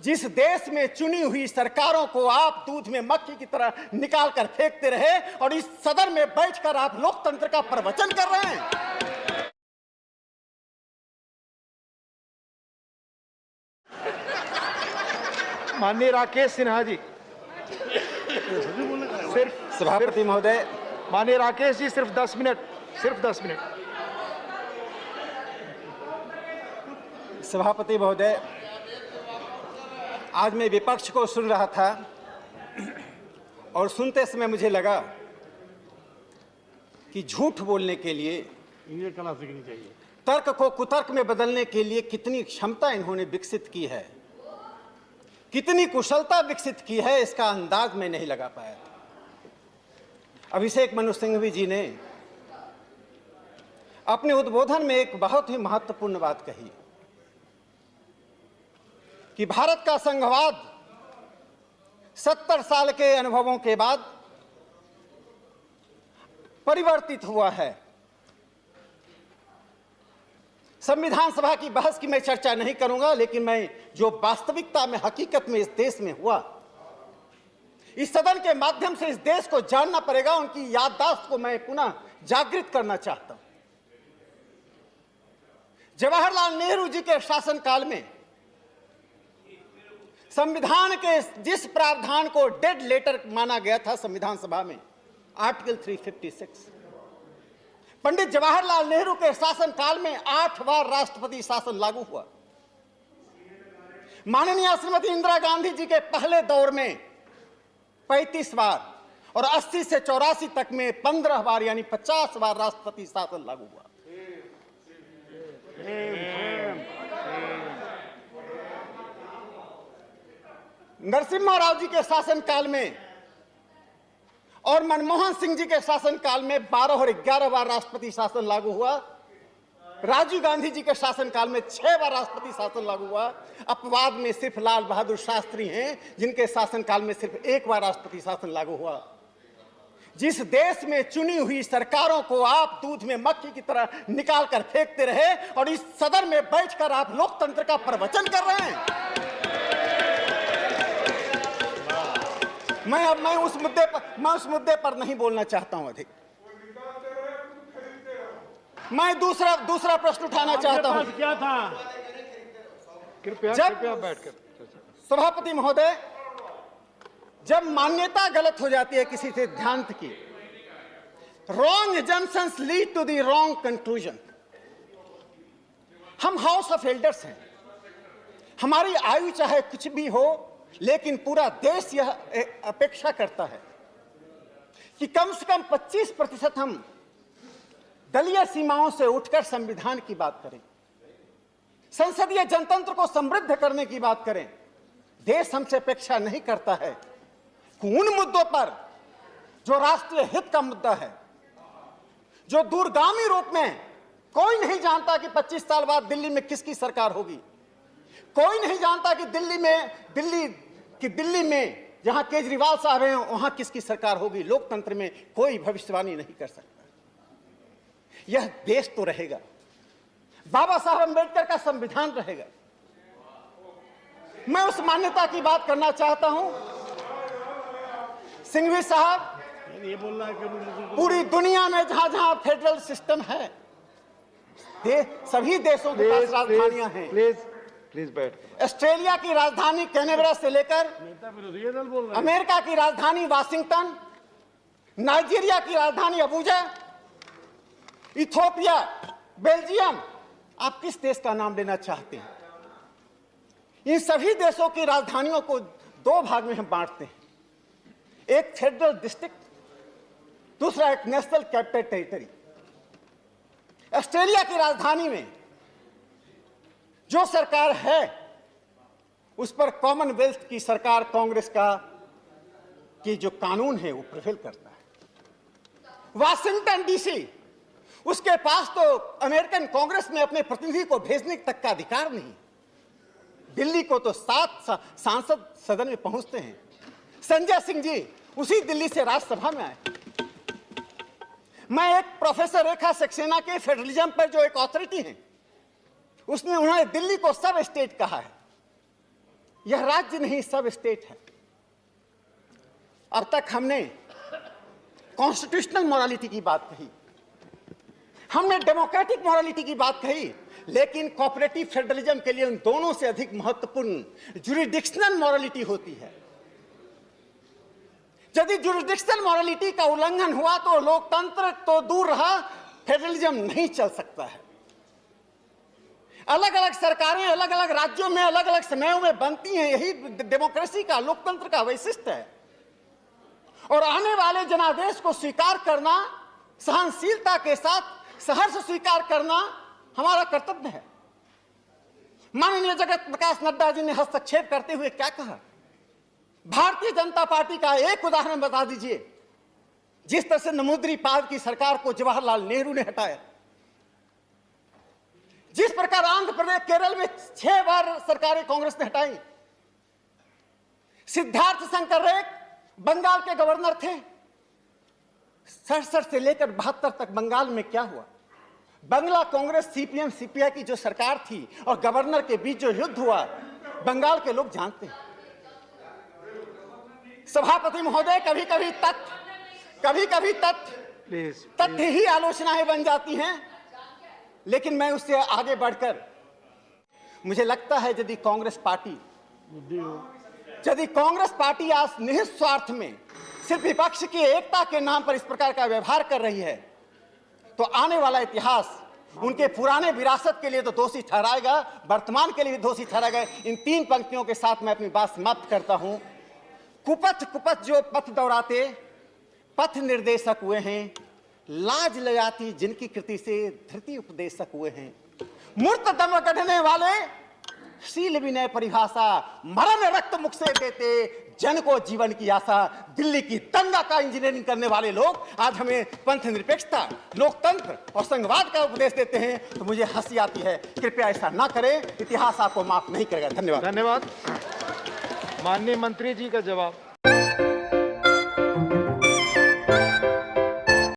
जिस देश में चुनी हुई सरकारों को आप दूध में मक्खी की तरह निकाल कर फेंकते रहे और इस सदन में बैठकर आप लोकतंत्र का प्रवचन कर रहे हैं। माननीय राकेश सिन्हा जी, सिर्फ सभापति महोदय, माननीय राकेश जी सिर्फ 10 मिनट, सिर्फ 10 मिनट। सभापति महोदय, आज मैं विपक्ष को सुन रहा था और सुनते समय मुझे लगा कि झूठ बोलने के लिए, इंग्लिश कला सीखनी चाहिए, तर्क को कुतर्क में बदलने के लिए कितनी क्षमता इन्होंने विकसित की है, कितनी कुशलता विकसित की है, इसका अंदाज मैं नहीं लगा पाया। अभिषेक मनु सिंघवी जी ने अपने उद्बोधन में एक बहुत ही महत्वपूर्ण बात कही कि भारत का संघवाद 70 साल के अनुभवों के बाद परिवर्तित हुआ है। संविधान सभा की बहस की मैं चर्चा नहीं करूंगा, लेकिन मैं जो वास्तविकता में हकीकत में इस देश में हुआ, इस सदन के माध्यम से इस देश को जानना पड़ेगा। उनकी याददाश्त को मैं पुनः जागृत करना चाहता हूं। जवाहरलाल नेहरू जी के शासनकाल में संविधान के जिस प्रावधान को डेड लेटर माना गया था संविधान सभा में, आर्टिकल 356, पंडित जवाहरलाल नेहरू के शासनकाल में 8 बार राष्ट्रपति शासन लागू हुआ। माननीय श्रीमती इंदिरा गांधी जी के पहले दौर में 35 बार और 80 से 84 तक में 15 बार यानी 50 बार राष्ट्रपति शासन लागू हुआ। नरसिम्हा राव जी के शासनकाल में और मनमोहन सिंह जी के शासनकाल में 12 और 11 बार राष्ट्रपति शासन लागू हुआ। राजीव गांधी जी के शासनकाल में 6 बार राष्ट्रपति शासन लागू हुआ। अपवाद में सिर्फ लाल बहादुर शास्त्री हैं जिनके शासनकाल में सिर्फ 1 बार राष्ट्रपति शासन लागू हुआ। जिस देश में चुनी हुई सरकारों को आप दूध में मक्खी की तरह निकाल कर फेंकते रहे और इस सदन में बैठकर आप लोकतंत्र का प्रवचन कर रहे हैं। मैं उस मुद्दे पर नहीं बोलना चाहता हूं अधिक। मैं दूसरा प्रश्न उठाना चाहता हूं। क्या था? कृपया बैठकर। सभापति महोदय, जब मान्यता गलत हो जाती है किसी सिद्धांत की, wrong assumptions lead to the wrong conclusion. हम हाउस ऑफ एल्डर्स हैं, हमारी आयु चाहे कुछ भी हो, लेकिन पूरा देश यह अपेक्षा करता है कि कम से कम 25% हम दलीय सीमाओं से उठकर संविधान की बात करें, संसदीय जनतंत्र को समृद्ध करने की बात करें। देश हमसे अपेक्षा नहीं करता है कि उन मुद्दों पर जो राष्ट्रीय हित का मुद्दा है, जो दूरगामी रूप में कोई नहीं जानता कि 25 साल बाद दिल्ली में किसकी सरकार होगी, कोई नहीं जानता कि दिल्ली में जहां केजरीवाल साहब हैं वहां किसकी सरकार होगी। लोकतंत्र में कोई भविष्यवाणी नहीं कर सकता। यह देश तो रहेगा, बाबा साहब अंबेडकर का संविधान रहेगा। मैं उस मान्यता की बात करना चाहता हूं। सिंघवी साहब, ये बोल रहा है कि पूरी दुनिया में जहां जहां फेडरल सिस्टम है, सभी देशों के पास राजधानियां हैं। प्लीज बैठ। ऑस्ट्रेलिया की राजधानी कैनबरा से लेकर अमेरिका की राजधानी वाशिंगटन, नाइजीरिया की राजधानी अबुजा, इथियोपिया, बेल्जियम, आप किस देश का नाम लेना चाहते हैं? इन सभी देशों की राजधानियों को 2 भाग में हम बांटते हैं, एक फेडरल डिस्ट्रिक्ट, दूसरा एक नेशनल कैपिटल टेरिटरी। ऑस्ट्रेलिया की राजधानी में जो सरकार है उस पर कॉमनवेल्थ की सरकार, कांग्रेस की जो कानून है वो प्रिवेल करता है। वाशिंगटन डीसी, उसके पास तो अमेरिकन कांग्रेस में अपने प्रतिनिधि को भेजने तक का अधिकार नहीं। दिल्ली को तो 7 सांसद सदन में पहुंचते हैं। संजय सिंह जी उसी दिल्ली से राज्यसभा में आए। मैं एक प्रोफेसर रेखा सक्सेना के फेडरलिज्म पर जो एक अथॉरिटी है, उन्होंने दिल्ली को सब स्टेट कहा है। यह राज्य नहीं, सब स्टेट है। अब तक हमने कॉन्स्टिट्यूशनल मोरालिटी की बात कही, हमने डेमोक्रेटिक मोरालिटी की बात कही, लेकिन कोऑपरेटिव फेडरलिज्म के लिए उन दोनों से अधिक महत्वपूर्ण जुरिडिक्शनल मोरालिटी होती है। यदि जुरिडिक्शनल मोरालिटी का उल्लंघन हुआ तो लोकतंत्र तो दूर रहा, फेडरलिज्म नहीं चल सकता है। अलग अलग सरकारें अलग अलग राज्यों में अलग अलग समयों में बनती हैं, यही डेमोक्रेसी का, लोकतंत्र का वैशिष्ट्य है। और आने वाले जनादेश को स्वीकार करना, सहनशीलता के साथ सहर्ष स्वीकार करना हमारा कर्तव्य है। माननीय जगत प्रकाश नड्डा जी ने हस्तक्षेप करते हुए क्या कहा? भारतीय जनता पार्टी का एक उदाहरण बता दीजिए, जिस तरह से नमूद्रीपाद की सरकार को जवाहरलाल नेहरू ने हटाया, जिस प्रकार आंध्र प्रदेश, केरल में 6 बार सरकारें कांग्रेस ने हटाई। सिद्धार्थ शंकर रेख बंगाल के गवर्नर थे, 67 से लेकर 72 तक बंगाल में क्या हुआ? बंगला कांग्रेस, सीपीएम सीपीआई की जो सरकार थी और गवर्नर के बीच जो युद्ध हुआ, बंगाल के लोग जानते हैं। सभापति महोदय, कभी कभी तथ्य ही आलोचनाएं बन जाती हैं, लेकिन मैं उससे आगे बढ़कर मुझे लगता है यदि कांग्रेस पार्टी आज निहित स्वार्थ में सिर्फ विपक्ष की एकता के नाम पर इस प्रकार का व्यवहार कर रही है, तो आने वाला इतिहास उनके पुराने विरासत के लिए तो दोषी ठहराएगा, वर्तमान के लिए भी दोषी ठहराएगा। इन 3 पंक्तियों के साथ मैं अपनी बात समाप्त करता हूं। कुपथ जो पथ दौड़ाते पथ निर्देशक हुए हैं, लाज ले आती जिनकी कृति से धृति उपदेशक हुए हैं। मूर्त दम गढ़ने वाले शील विनय परिभाषा, मरण रक्त मुख से देते जन को जीवन की आशा। दिल्ली की दंगा का इंजीनियरिंग करने वाले लोग आज हमें पंथ निरपेक्षता, लोकतंत्र और संघवाद का उपदेश देते हैं, तो मुझे हंसी आती है। कृपया ऐसा ना करें, इतिहास आपको माफ नहीं करेगा। धन्यवाद। धन्यवाद। माननीय मंत्री जी का जवाब।